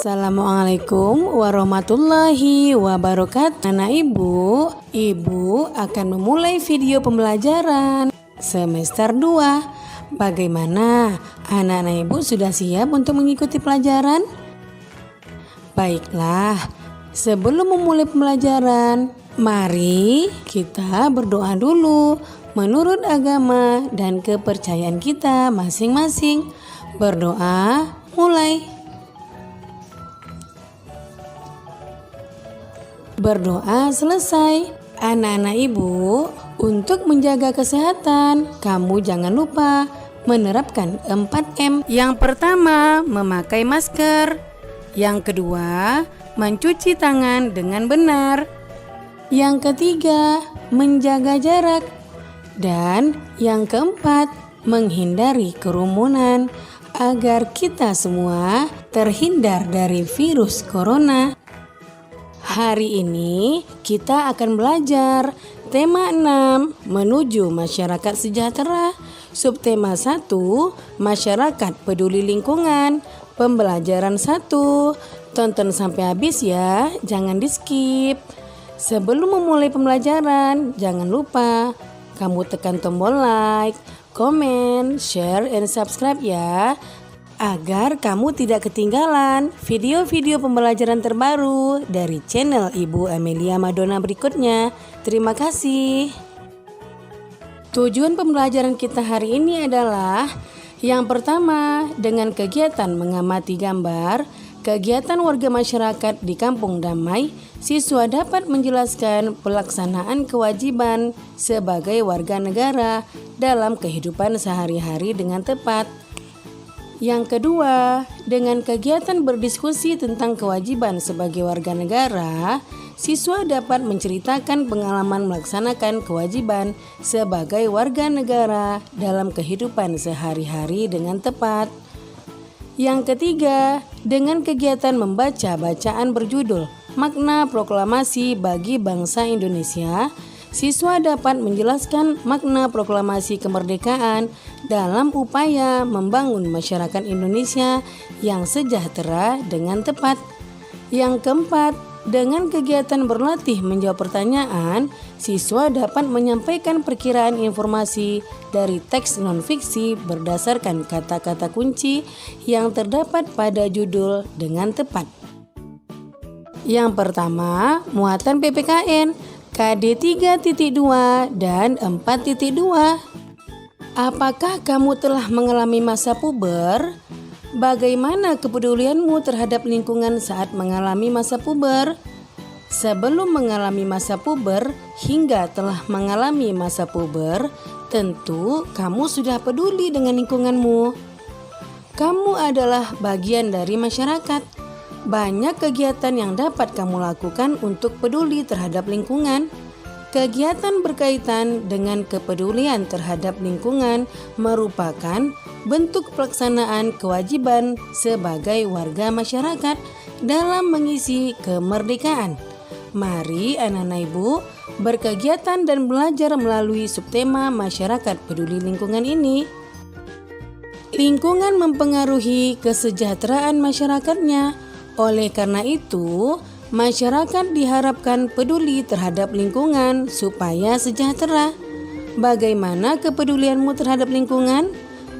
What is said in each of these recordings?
Assalamualaikum warahmatullahi wabarakatuh. Anak ibu akan memulai video pembelajaran semester 2. Bagaimana? Anak-anak ibu sudah siap untuk mengikuti pelajaran? Baiklah, sebelum memulai pembelajaran, mari kita berdoa dulu menurut agama dan kepercayaan kita masing-masing. Berdoa, mulai. Berdoa selesai. Anak-anak ibu, untuk menjaga kesehatan, kamu jangan lupa menerapkan 4M. Yang pertama, memakai masker. Yang kedua, mencuci tangan dengan benar. Yang ketiga, menjaga jarak. Dan yang keempat, menghindari kerumunan agar kita semua terhindar dari virus corona. Hari ini kita akan belajar tema 6, menuju masyarakat sejahtera. Subtema 1, masyarakat peduli lingkungan. Pembelajaran 1, tonton sampai habis ya, jangan di skip. Sebelum memulai pembelajaran, jangan lupa kamu tekan tombol like, komen, share, and subscribe ya, agar kamu tidak ketinggalan video-video pembelajaran terbaru dari channel Ibu Amelia Madonna berikutnya. Terima kasih. Tujuan pembelajaran kita hari ini adalah yang pertama, dengan kegiatan mengamati gambar, kegiatan warga masyarakat di Kampung Damai, siswa dapat menjelaskan pelaksanaan kewajiban sebagai warga negara dalam kehidupan sehari-hari dengan tepat. Yang kedua, dengan kegiatan berdiskusi tentang kewajiban sebagai warga negara, siswa dapat menceritakan pengalaman melaksanakan kewajiban sebagai warga negara dalam kehidupan sehari-hari dengan tepat. Yang ketiga, dengan kegiatan membaca bacaan berjudul Makna Proklamasi bagi Bangsa Indonesia, siswa dapat menjelaskan makna proklamasi kemerdekaan dalam upaya membangun masyarakat Indonesia yang sejahtera dengan tepat. Yang keempat, dengan kegiatan berlatih menjawab pertanyaan, siswa dapat menyampaikan perkiraan informasi dari teks non-fiksi berdasarkan kata-kata kunci yang terdapat pada judul dengan tepat. Yang pertama, muatan PPKN KD 3.2 dan 4.2. Apakah kamu telah mengalami masa puber? Bagaimana kepedulianmu terhadap lingkungan saat mengalami masa puber? Sebelum mengalami masa puber hingga telah mengalami masa puber, tentu kamu sudah peduli dengan lingkunganmu. Kamu adalah bagian dari masyarakat. Banyak kegiatan yang dapat kamu lakukan untuk peduli terhadap lingkungan. Kegiatan berkaitan dengan kepedulian terhadap lingkungan merupakan bentuk pelaksanaan kewajiban sebagai warga masyarakat dalam mengisi kemerdekaan. Mari anak-anak ibu berkegiatan dan belajar melalui subtema masyarakat peduli lingkungan ini. Lingkungan mempengaruhi kesejahteraan masyarakatnya. Oleh karena itu, masyarakat diharapkan peduli terhadap lingkungan supaya sejahtera. Bagaimana kepedulianmu terhadap lingkungan?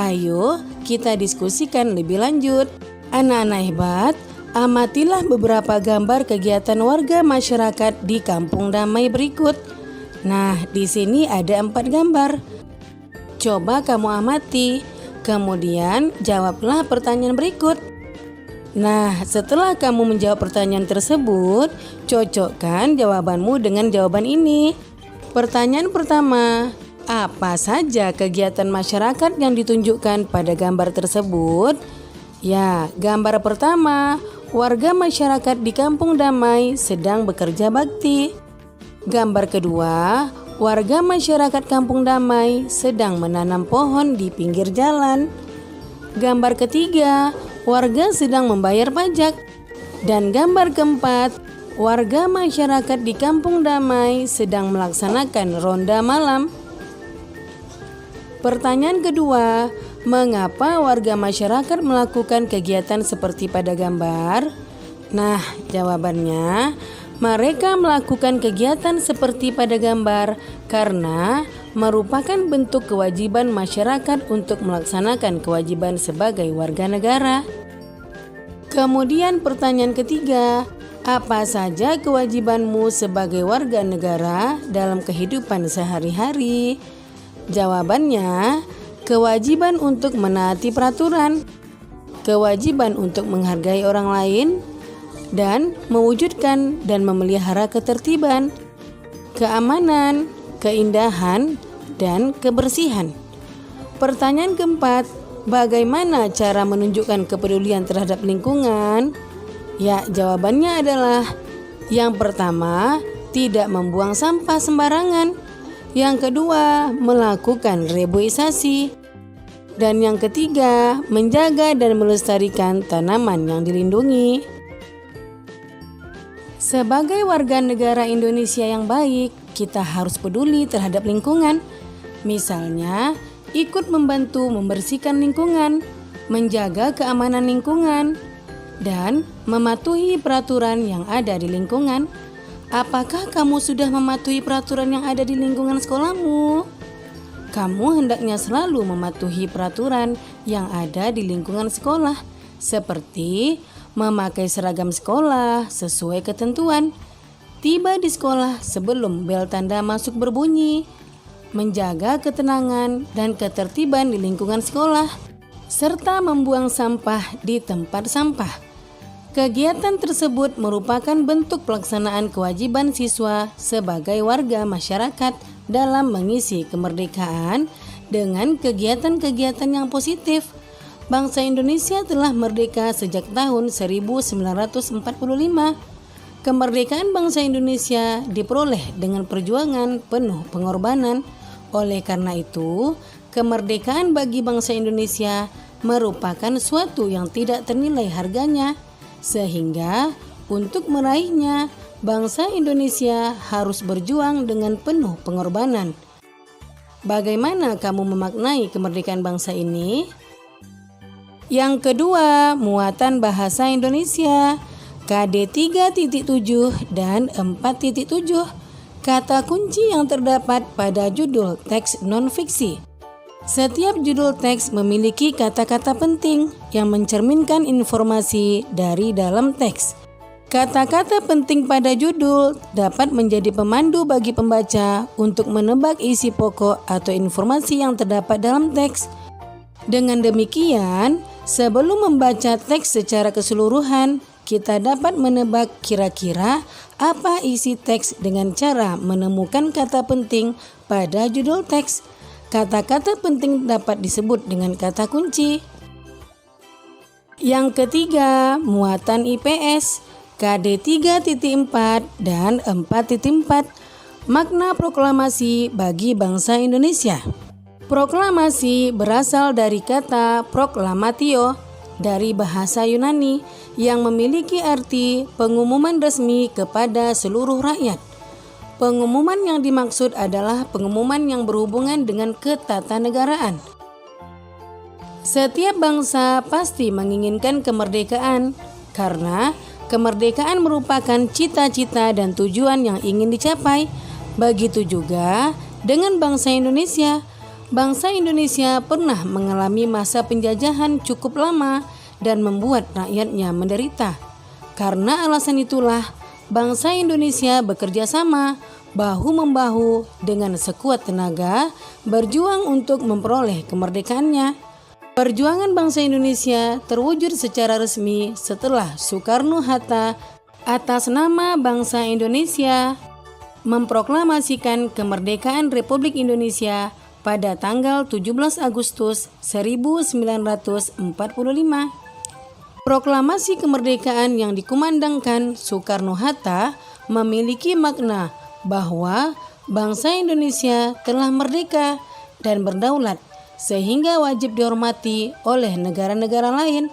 Ayo kita diskusikan lebih lanjut. Anak-anak hebat, amatilah beberapa gambar kegiatan warga masyarakat di Kampung Damai berikut. Nah, di sini ada 4 gambar. Coba kamu amati, kemudian jawablah pertanyaan berikut. Nah, setelah kamu menjawab pertanyaan tersebut, cocokkan jawabanmu dengan jawaban ini. Pertanyaan pertama, apa saja kegiatan masyarakat yang ditunjukkan pada gambar tersebut? Ya, gambar pertama, warga masyarakat di Kampung Damai sedang bekerja bakti. Gambar kedua, warga masyarakat Kampung Damai sedang menanam pohon di pinggir jalan. Gambar ketiga, warga sedang membayar pajak. Dan gambar keempat, warga masyarakat di Kampung Damai sedang melaksanakan ronda malam. Pertanyaan kedua, mengapa warga masyarakat melakukan kegiatan seperti pada gambar? Nah, jawabannya, mereka melakukan kegiatan seperti pada gambar karena merupakan bentuk kewajiban masyarakat untuk melaksanakan kewajiban sebagai warga negara. Kemudian pertanyaan ketiga, apa saja kewajibanmu sebagai warga negara dalam kehidupan sehari-hari? Jawabannya, kewajiban untuk menaati peraturan, kewajiban untuk menghargai orang lain, dan mewujudkan dan memelihara ketertiban, keamanan, keindahan, dan kebersihan. Pertanyaan keempat, bagaimana cara menunjukkan kepedulian terhadap lingkungan? Ya, jawabannya adalah yang pertama, tidak membuang sampah sembarangan. Yang kedua, melakukan reboisasi. Dan yang ketiga, menjaga dan melestarikan tanaman yang dilindungi. Sebagai warga negara Indonesia yang baik, kita harus peduli terhadap lingkungan. Misalnya, ikut membantu membersihkan lingkungan, menjaga keamanan lingkungan, dan mematuhi peraturan yang ada di lingkungan. Apakah kamu sudah mematuhi peraturan yang ada di lingkungan sekolahmu? Kamu hendaknya selalu mematuhi peraturan yang ada di lingkungan sekolah, seperti memakai seragam sekolah sesuai ketentuan, tiba di sekolah sebelum bel tanda masuk berbunyi, menjaga ketenangan dan ketertiban di lingkungan sekolah, serta membuang sampah di tempat sampah. Kegiatan tersebut merupakan bentuk pelaksanaan kewajiban siswa sebagai warga masyarakat dalam mengisi kemerdekaan dengan kegiatan-kegiatan yang positif. Bangsa Indonesia telah merdeka sejak tahun 1945. Kemerdekaan bangsa Indonesia diperoleh dengan perjuangan penuh pengorbanan. Oleh karena itu, kemerdekaan bagi bangsa Indonesia merupakan suatu yang tidak ternilai harganya. Sehingga untuk meraihnya, bangsa Indonesia harus berjuang dengan penuh pengorbanan. Bagaimana kamu memaknai kemerdekaan bangsa ini? Yang kedua, muatan bahasa Indonesia, KD 3.7 dan 4.7. Kata kunci yang terdapat pada judul teks non-fiksi. Setiap judul teks memiliki kata-kata penting yang mencerminkan informasi dari dalam teks. Kata-kata penting pada judul dapat menjadi pemandu bagi pembaca untuk menebak isi pokok atau informasi yang terdapat dalam teks. Dengan demikian, sebelum membaca teks secara keseluruhan, kita dapat menebak kira-kira apa isi teks dengan cara menemukan kata penting pada judul teks. Kata-kata penting dapat disebut dengan kata kunci. Yang ketiga, muatan IPS, KD 3.4 dan 4.4. Makna proklamasi bagi bangsa Indonesia. Proklamasi berasal dari kata proklamatio dari bahasa Yunani yang memiliki arti pengumuman resmi kepada seluruh rakyat. Pengumuman yang dimaksud adalah pengumuman yang berhubungan dengan ketatanegaraan. Setiap bangsa pasti menginginkan kemerdekaan karena kemerdekaan merupakan cita-cita dan tujuan yang ingin dicapai. Begitu juga dengan bangsa Indonesia. Bangsa Indonesia pernah mengalami masa penjajahan cukup lama dan membuat rakyatnya menderita. Karena alasan itulah, bangsa Indonesia bekerja sama, bahu-membahu dengan sekuat tenaga, berjuang untuk memperoleh kemerdekaannya. Perjuangan bangsa Indonesia terwujud secara resmi setelah Soekarno-Hatta atas nama bangsa Indonesia memproklamasikan kemerdekaan Republik Indonesia pada tanggal 17 Agustus 1945. Proklamasi kemerdekaan yang dikumandangkan Soekarno-Hatta memiliki makna bahwa bangsa Indonesia telah merdeka dan berdaulat sehingga wajib dihormati oleh negara-negara lain.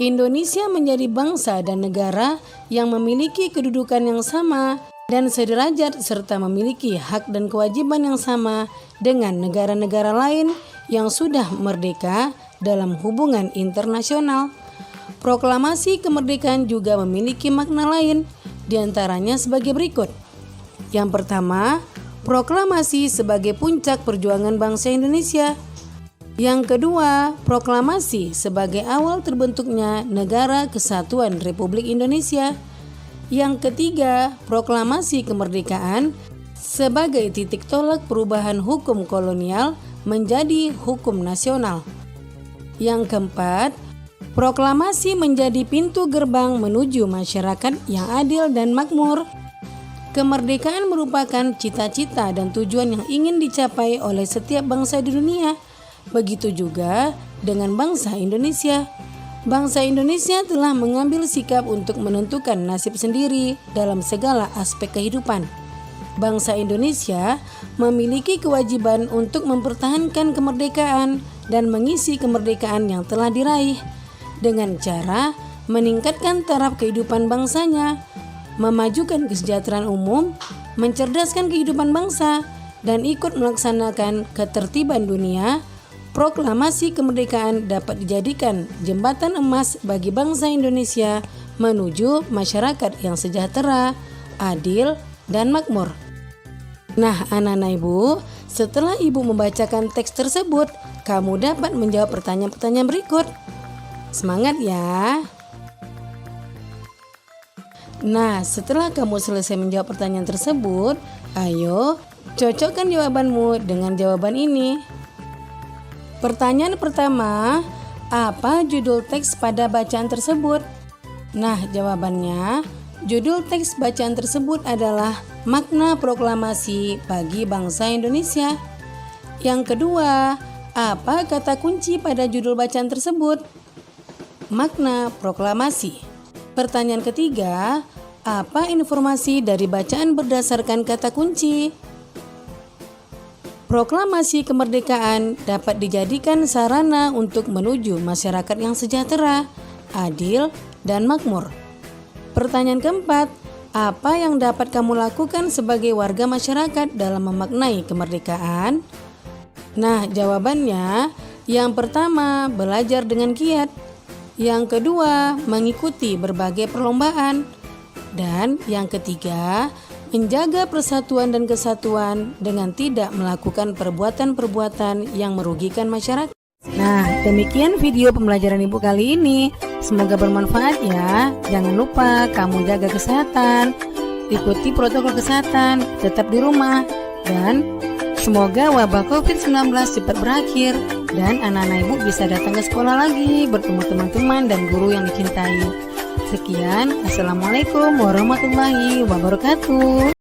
Indonesia menjadi bangsa dan negara yang memiliki kedudukan yang sama dan sederajat serta memiliki hak dan kewajiban yang sama dengan negara-negara lain yang sudah merdeka dalam hubungan internasional. Proklamasi kemerdekaan juga memiliki makna lain, diantaranya sebagai berikut. Yang pertama, proklamasi sebagai puncak perjuangan bangsa Indonesia. Yang kedua, proklamasi sebagai awal terbentuknya Negara Kesatuan Republik Indonesia. Yang ketiga, proklamasi kemerdekaan sebagai titik tolak perubahan hukum kolonial menjadi hukum nasional. Yang keempat, proklamasi menjadi pintu gerbang menuju masyarakat yang adil dan makmur. Kemerdekaan merupakan cita-cita dan tujuan yang ingin dicapai oleh setiap bangsa di dunia. Begitu juga dengan bangsa Indonesia. Bangsa Indonesia telah mengambil sikap untuk menentukan nasib sendiri dalam segala aspek kehidupan. Bangsa Indonesia memiliki kewajiban untuk mempertahankan kemerdekaan dan mengisi kemerdekaan yang telah diraih dengan cara meningkatkan taraf kehidupan bangsanya, memajukan kesejahteraan umum, mencerdaskan kehidupan bangsa, dan ikut melaksanakan ketertiban dunia. Proklamasi kemerdekaan dapat dijadikan jembatan emas bagi bangsa Indonesia menuju masyarakat yang sejahtera, adil, dan makmur. Nah, anak-anak Ibu, setelah Ibu membacakan teks tersebut, kamu dapat menjawab pertanyaan-pertanyaan berikut. Semangat ya. Nah, setelah kamu selesai menjawab pertanyaan tersebut, ayo cocokkan jawabanmu dengan jawaban ini. Pertanyaan pertama, apa judul teks pada bacaan tersebut? Nah, jawabannya, judul teks bacaan tersebut adalah Makna Proklamasi bagi Bangsa Indonesia. Yang kedua, apa kata kunci pada judul bacaan tersebut? Makna proklamasi. Pertanyaan ketiga, apa informasi dari bacaan berdasarkan kata kunci? Proklamasi kemerdekaan dapat dijadikan sarana untuk menuju masyarakat yang sejahtera, adil, dan makmur. Pertanyaan keempat, apa yang dapat kamu lakukan sebagai warga masyarakat dalam memaknai kemerdekaan? Nah, jawabannya, yang pertama, belajar dengan giat. Yang kedua, mengikuti berbagai perlombaan. Dan yang ketiga, menjaga persatuan dan kesatuan dengan tidak melakukan perbuatan-perbuatan yang merugikan masyarakat. Nah, demikian video pembelajaran Ibu kali ini. Semoga bermanfaat ya. Jangan lupa kamu jaga kesehatan, ikuti protokol kesehatan, tetap di rumah, dan semoga wabah COVID-19 cepat berakhir dan anak-anak Ibu bisa datang ke sekolah lagi bertemu teman-teman dan guru yang dicintai. Sekian, Assalamualaikum warahmatullahi wabarakatuh.